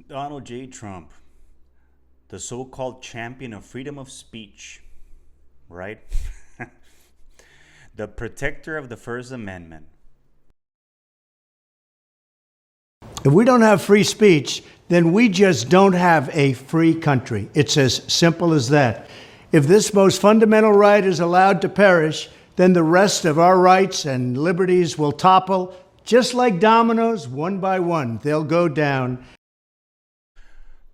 Donald J. Trump, the so called champion of freedom of speech, right? The protector of the First Amendment. If we don't have free speech, then we just don't have a free country. It's as simple as that. If this most fundamental right is allowed to perish, then the rest of our rights and liberties will topple, just like dominoes, one by one. They'll go down.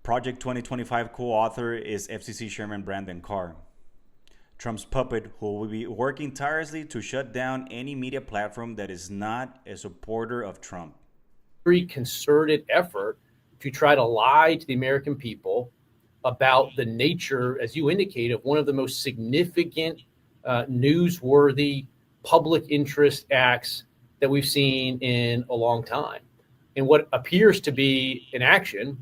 Project 2025 co-author is FCC Chairman Brandon Carr, Trump's puppet, who will be working tirelessly to shut down any media platform that is not a supporter of Trump. Very concerted effort to try to lie to the American people about the nature, as you indicate, of one of the most significant, newsworthy public interest acts that we've seen in a long time. And what appears to be an action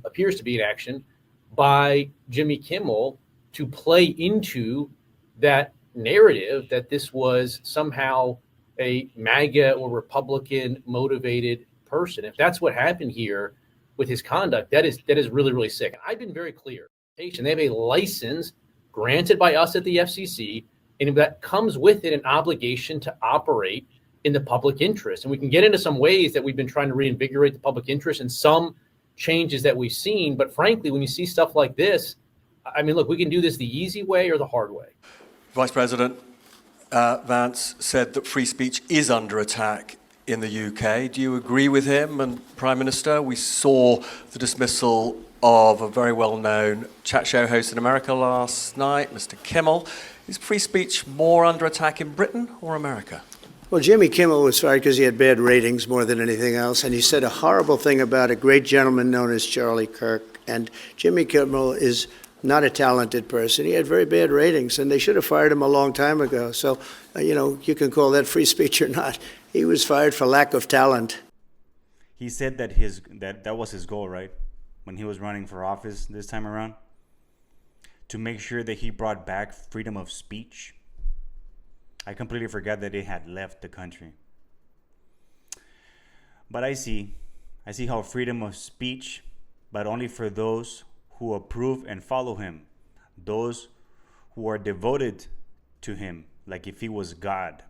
by Jimmy Kimmel to play into that narrative that this was somehow a MAGA or Republican motivated person. If that's what happened here with his conduct, that is really, really sick. And I've been very clear. They have a license granted by us at the FCC, and that comes with it an obligation to operate in the public interest. And we can get into some ways that we've been trying to reinvigorate the public interest and some changes that we've seen. But frankly, when you see stuff like this, I mean, look, we can do this the easy way or the hard way. Vice President Vance said that free speech is under attack in the UK. Do you agree with him? And Prime Minister, we saw the dismissal of a very well-known chat show host in America last night, Mr. Kimmel. Is free speech more under attack in Britain or America? Well, Jimmy Kimmel was fired because he had bad ratings more than anything else, and he said a horrible thing about a great gentleman known as Charlie Kirk. And Jimmy Kimmel is not a talented person. He had very bad ratings, and they should have fired him a long time ago. So, you can call that free speech or not. He was fired for lack of talent. He said that that was his goal, right? When he was running for office this time around, to make sure that he brought back freedom of speech. I completely forgot that it had left the country. But I see how freedom of speech, but only for those who approve and follow him, those who are devoted to him, like if he was God.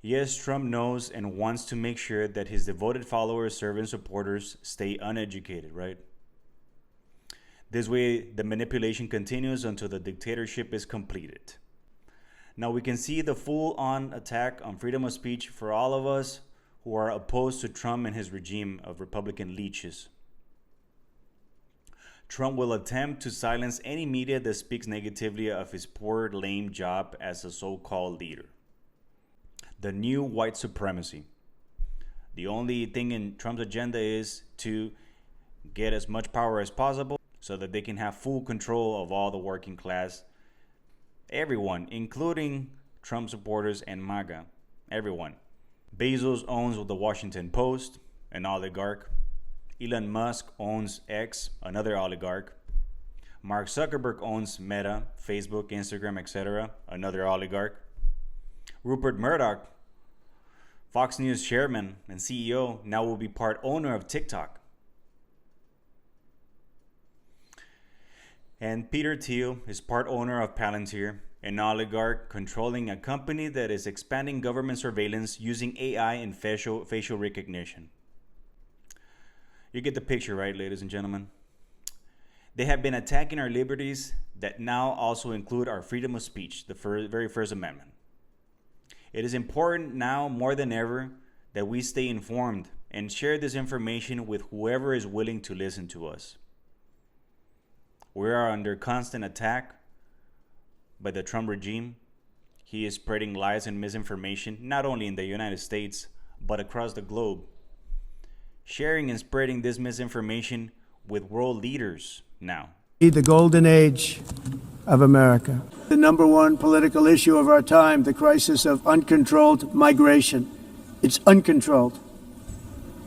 Yes, Trump knows and wants to make sure that his devoted followers, servants, supporters stay uneducated, right? This way, the manipulation continues until the dictatorship is completed. Now we can see the full-on attack on freedom of speech for all of us who are opposed to Trump and his regime of Republican leeches. Trump will attempt to silence any media that speaks negatively of his poor, lame job as a so-called leader. The new white supremacy. The only thing in Trump's agenda is to get as much power as possible so that they can have full control of all the working class. Everyone, including Trump supporters and MAGA. Everyone. Bezos owns the Washington Post, an oligarch. Elon Musk owns X, another oligarch. Mark Zuckerberg owns Meta, Facebook, Instagram, etc., another oligarch. Rupert Murdoch, Fox News chairman and CEO, now will be part owner of TikTok. And Peter Thiel is part owner of Palantir, an oligarch controlling a company that is expanding government surveillance using AI and facial recognition. You get the picture, right, ladies and gentlemen? They have been attacking our liberties that now also include our freedom of speech, the very First Amendment. It is important now more than ever that we stay informed and share this information with whoever is willing to listen to us. We are under constant attack by the Trump regime. He is spreading lies and misinformation, not only in the United States, but across the globe. Sharing and spreading this misinformation with world leaders now. The golden age of America. The number one political issue of our time, the crisis of uncontrolled migration. It's uncontrolled.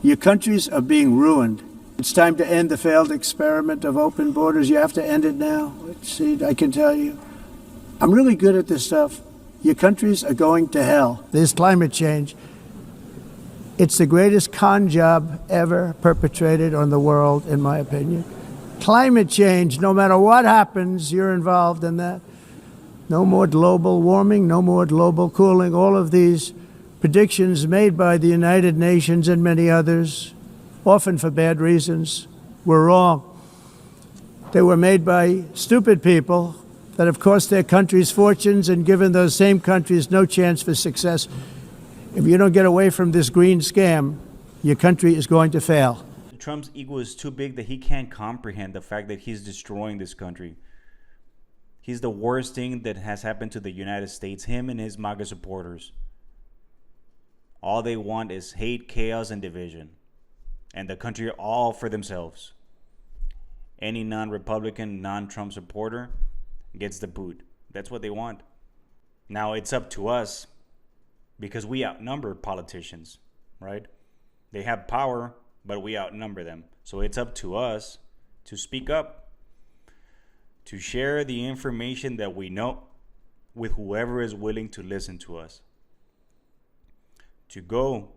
Your countries are being ruined. It's time to end the failed experiment of open borders. You have to end it now. See, I can tell you. I'm really good at this stuff. Your countries are going to hell. There's climate change. It's the greatest con job ever perpetrated on the world, in my opinion. Climate change, no matter what happens, you're involved in that. No more global warming, no more global cooling. All of these predictions made by the United Nations and many others, often for bad reasons, were wrong. They were made by stupid people that have cost their countries fortunes and given those same countries no chance for success. If you don't get away from this green scam, your country is going to fail. Trump's ego is too big that he can't comprehend the fact that he's destroying this country. He's the worst thing that has happened to the United States, him and his MAGA supporters. All they want is hate, chaos, and division. And the country all for themselves. Any non-Republican, non-Trump supporter gets the boot. That's what they want. Now it's up to us, because we outnumber politicians, right? They have power, but we outnumber them. So it's up to us to speak up, to share the information that we know with whoever is willing to listen to us. To go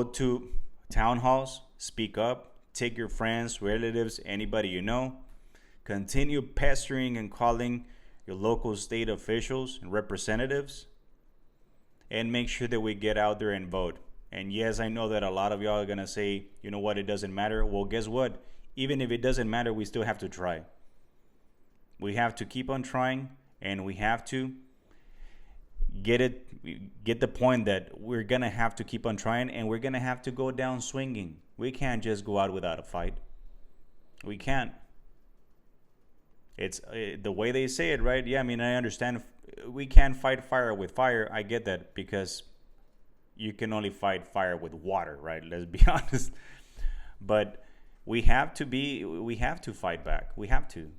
to town halls, speak up, take your friends, relatives, anybody you know, continue pestering and calling your local state officials and representatives, and make sure that we get out there and vote. And yes, I know that a lot of y'all are gonna say, you know what, it doesn't matter. Well, guess what? Even if it doesn't matter, we still have to try. We have to keep on trying, and we have to get the point that we're gonna have to keep on trying, and we're gonna have to go down swinging. We can't just go out without a fight. We can't. It's the way they say it, right? Yeah, I mean, I understand. We can't fight fire with fire. I get that, because you can only fight fire with water, right? Let's be honest. But we have to fight back. We have to.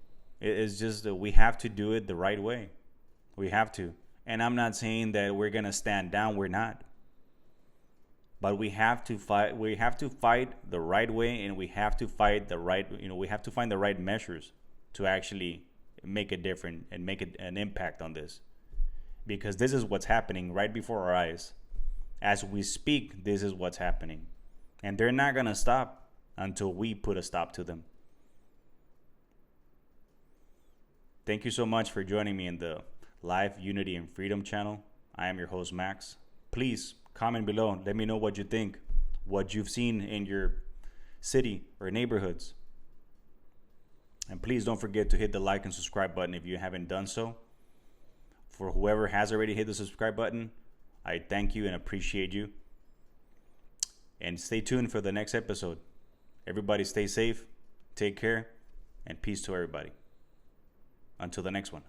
It's just that we have to do it the right way. We have to. And I'm not saying that we're going to stand down. We're not. But we have to fight. We have to fight the right way, and we have to fight the right, we have to find the right measures to actually make a difference and make an impact on this. Because this is what's happening right before our eyes. As we speak, this is what's happening. And they're not going to stop until we put a stop to them. Thank you so much for joining me in the Life, Unity, and Freedom channel. I am your host, Max. Please comment below. Let me know what you think, what you've seen in your city or neighborhoods. And please don't forget to hit the like and subscribe button if you haven't done so. For whoever has already hit the subscribe button, I thank you and appreciate you. And stay tuned for the next episode. Everybody stay safe, take care, and peace to everybody. Until the next one.